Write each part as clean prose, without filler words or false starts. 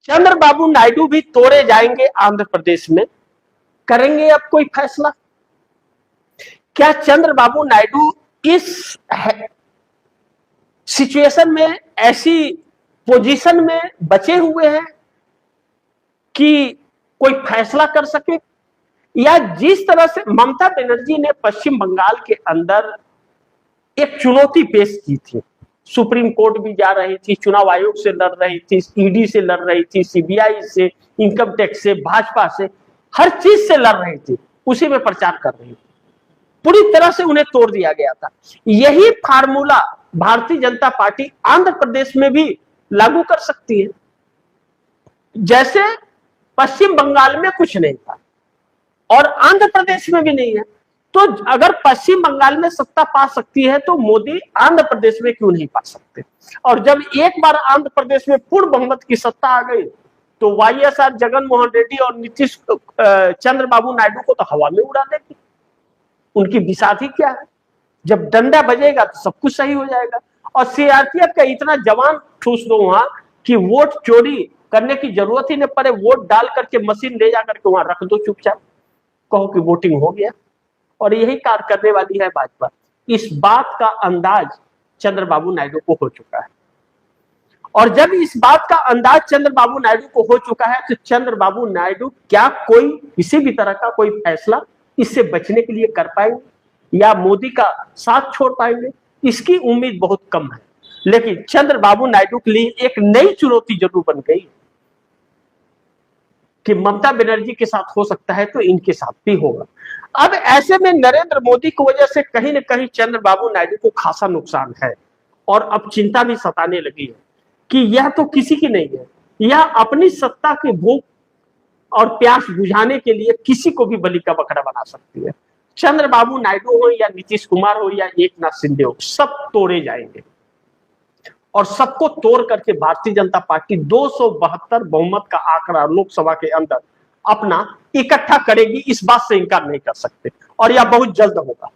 चंद्रबाबू नायडू भी तोड़े जाएंगे आंध्र प्रदेश में। करेंगे अब कोई फैसला? क्या चंद्रबाबू नायडू इस सिचुएशन में, ऐसी पोजीशन में बचे हुए हैं कि कोई फैसला कर सके? या जिस तरह से ममता बनर्जी ने पश्चिम बंगाल के अंदर एक चुनौती पेश की थी, सुप्रीम कोर्ट भी जा रही थी, चुनाव आयोग से लड़ रही थी, ईडी से लड़ रही थी, सीबीआई से, इनकम टैक्स से, भाजपा से, हर चीज से लड़ रही थी, उसी में प्रचार कर रही थी, पूरी तरह से उन्हें तोड़ दिया गया था। यही फार्मूला भारतीय जनता पार्टी आंध्र प्रदेश में भी लागू कर सकती है। जैसे पश्चिम बंगाल में कुछ नहीं था और आंध्र प्रदेश में भी नहीं है, तो अगर पश्चिम बंगाल में सत्ता पा सकती है तो मोदी आंध्र प्रदेश में क्यों नहीं पा सकते? और जब एक बार आंध्र प्रदेश में पूर्ण बहुमत की सत्ता आ गई तो वाईएसआर जगन मोहन रेड्डी और नीतीश चंद्रबाबू नायडू को तो हवा में उड़ा देगी। उनकी बिसात ही क्या है? जब डंडा बजेगा तो सब कुछ सही हो जाएगा। और सीआरपीएफ का इतना जवान ठूस दो वहां कि वोट चोरी करने की जरूरत ही नहीं पड़े, वोट डाल करके मशीन ले जाकर के वहां रख दो चुपचाप, कहो कि वोटिंग हो गया। और यही कार्य करने वाली है भाजपा। इस बात का अंदाज चंद्रबाबू नायडू को हो चुका है। और जब इस बात का अंदाज चंद्रबाबू नायडू को हो चुका है तो चंद्रबाबू नायडू क्या कोई किसी भी तरह का कोई फैसला इससे बचने के लिए कर पाएंगे या मोदी का साथ छोड़ पाएंगे? इसकी उम्मीद बहुत कम है। लेकिन चंद्रबाबू नायडू के लिए एक नई चुनौती जरूर बन गई कि ममता बनर्जी के साथ हो सकता है तो इनके साथ भी होगा। अब ऐसे में नरेंद्र मोदी की वजह से कहीं ना कहीं चंद्रबाबू नायडू को खासा नुकसान है और अब चिंता भी सताने लगी है कि यह तो किसी की नहीं है, यह अपनी सत्ता की भूख और प्यास बुझाने के लिए किसी को भी बलि का बकरा बना सकती है। चंद्रबाबू नायडू हो या नीतीश कुमार हो या एकनाथ शिंदे हो, सब तोड़े जाएंगे और सबको तोड़ करके भारतीय जनता पार्टी 272 बहुमत का आंकड़ा लोकसभा के अंदर अपना इकट्ठा करेगी। इस बात से इनकार नहीं कर सकते और यह बहुत जल्द होगा।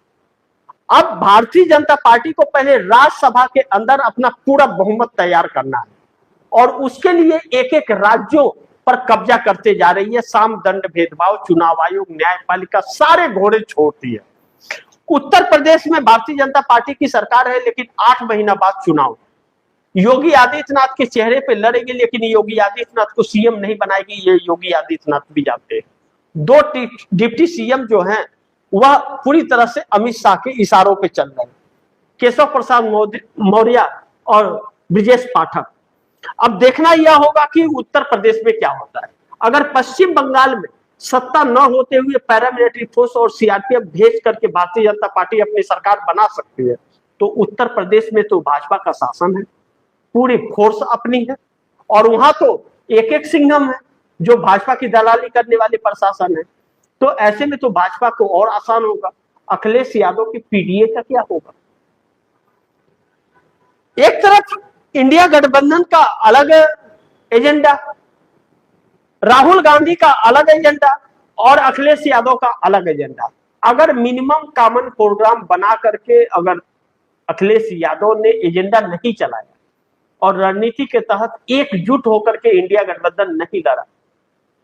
अब भारतीय जनता पार्टी को पहले राज्यसभा के अंदर अपना पूरा बहुमत तैयार करना है और उसके लिए एक एक राज्यों पर कब्जा करते जा रही है। साम दंड भेदभाव, चुनाव आयोग, न्यायपालिका, सारे घोड़े छोड़ती है। उत्तर प्रदेश में भारतीय जनता पार्टी की सरकार है लेकिन 8 महीना बाद चुनाव। योगी आदित्यनाथ के चेहरे पे लड़ेगी लेकिन योगी आदित्यनाथ को सीएम नहीं बनाएगी, ये योगी आदित्यनाथ भी जानते हैं। 2 डिप्टी सीएम जो हैं वह पूरी तरह से अमित शाह के इशारों पे चल रहे हैं, केशव प्रसाद मौर्य और ब्रिजेश पाठक। अब देखना यह होगा कि उत्तर प्रदेश में क्या होता है। अगर पश्चिम बंगाल में सत्ता न होते हुए पैरामिलिट्री फोर्स और सीआरपीएफ भेज करके भारतीय जनता पार्टी अपनी सरकार बना सकती है तो उत्तर प्रदेश में तो भाजपा का शासन है, पूरी फोर्स अपनी है और वहां तो एक एक सिंघम है जो भाजपा की दलाली करने वाले प्रशासन है। तो ऐसे में तो भाजपा को और आसान होगा। अखिलेश यादव की पीडीए का क्या होगा? एक तरफ इंडिया गठबंधन का अलग एजेंडा, राहुल गांधी का अलग एजेंडा और अखिलेश यादव का अलग एजेंडा। अगर मिनिमम कॉमन प्रोग्राम बना करके अगर अखिलेश यादव ने एजेंडा नहीं चलाया और रणनीति के तहत एकजुट होकर के इंडिया गठबंधन नहीं लड़ा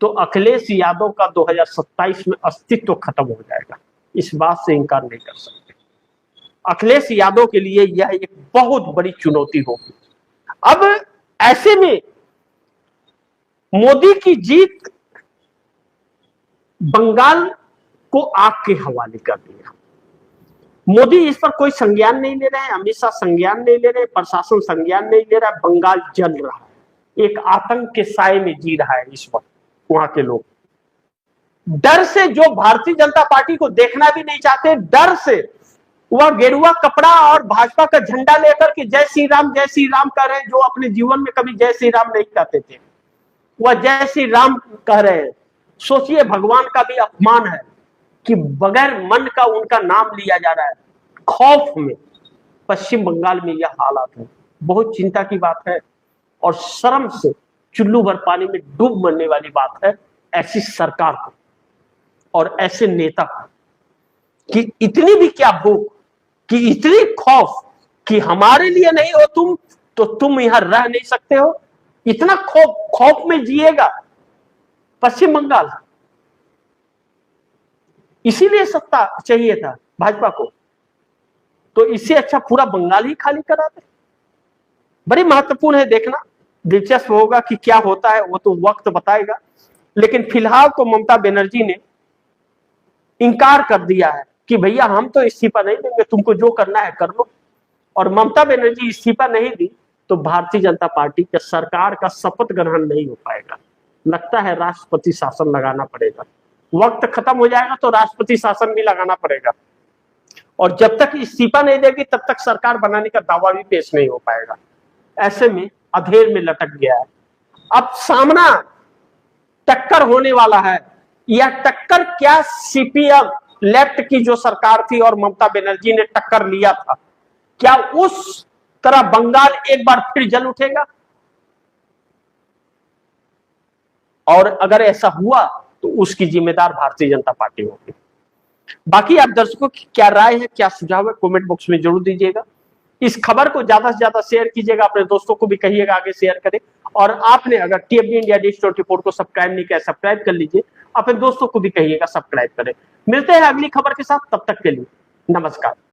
तो अखिलेश यादव का 2027 में अस्तित्व खत्म हो जाएगा। इस बात से इनकार नहीं कर सकते। अखिलेश यादव के लिए यह एक बहुत बड़ी चुनौती होगी। अब ऐसे में मोदी की जीत बंगाल को आग के हवाले कर दिया। मोदी इस पर कोई संज्ञान नहीं ले रहे हैं, अमित शाह संज्ञान नहीं ले रहे, प्रशासन संज्ञान नहीं ले रहा। बंगाल जल रहा है, एक आतंक के साए में जी रहा है इस वक्त वहां के लोग। डर से जो भारतीय जनता पार्टी को देखना भी नहीं चाहते, डर से वह गेरुआ कपड़ा और भाजपा का झंडा लेकर के जय श्री राम कह रहे हैं। जो अपने जीवन में कभी जय श्री राम नहीं कहते थे वह जय श्री राम कह रहे हैं। सोचिए, भगवान का भी अपमान है कि बगैर मन का उनका नाम लिया जा रहा है। खौफ में पश्चिम बंगाल में यह हालात है, बहुत चिंता की बात है और शर्म से चुल्लू भर पानी में डूब मरने वाली बात है ऐसी सरकार को और ऐसे नेता को कि इतनी भी क्या भूख, कि इतनी खौफ कि हमारे लिए नहीं हो तुम तो तुम यहां रह नहीं सकते हो। इतना खौफ में जिएगा पश्चिम बंगाल। इसीलिए सत्ता चाहिए था भाजपा को, तो इससे अच्छा पूरा बंगाल ही खाली करा दे। बड़ी महत्वपूर्ण है, देखना दिलचस्प होगा कि क्या होता है, वो तो वक्त बताएगा। लेकिन फिलहाल तो ममता बनर्जी ने इनकार कर दिया है कि भैया हम तो इस्तीफा नहीं देंगे, तुमको जो करना है कर लो। और ममता बनर्जी इस्तीफा नहीं दी तो भारतीय जनता पार्टी के सरकार का शपथ ग्रहण नहीं हो पाएगा। लगता है राष्ट्रपति शासन लगाना पड़ेगा। वक्त खत्म हो जाएगा तो राष्ट्रपति शासन भी लगाना पड़ेगा, और जब तक इस्तीफा नहीं देगी तब तक सरकार बनाने का दावा भी पेश नहीं हो पाएगा। ऐसे में अधेर में लटक गया है। अब सामना टक्कर होने वाला है। यह टक्कर क्या सीपीएम लेफ्ट की जो सरकार थी और ममता बनर्जी ने टक्कर लिया था, क्या उस तरह बंगाल एक बार फिर जल उठेगा? और अगर ऐसा हुआ तो उसकी जिम्मेदार भारतीय जनता पार्टी होगी। बाकी आप दर्शकों की क्या राय है, क्या सुझाव है, कमेंट बॉक्स में जरूर दीजिएगा। इस खबर को ज्यादा से ज्यादा शेयर कीजिएगा, अपने दोस्तों को भी कहिएगा आगे शेयर करें। और आपने अगर टीएफडी इंडिया डिजिटल रिपोर्ट को सब्सक्राइब नहीं किया, सब्सक्राइब कर लीजिए, अपने दोस्तों को भी कहिएगा सब्सक्राइब करें। मिलते हैं अगली खबर के साथ, तब तक के लिए नमस्कार।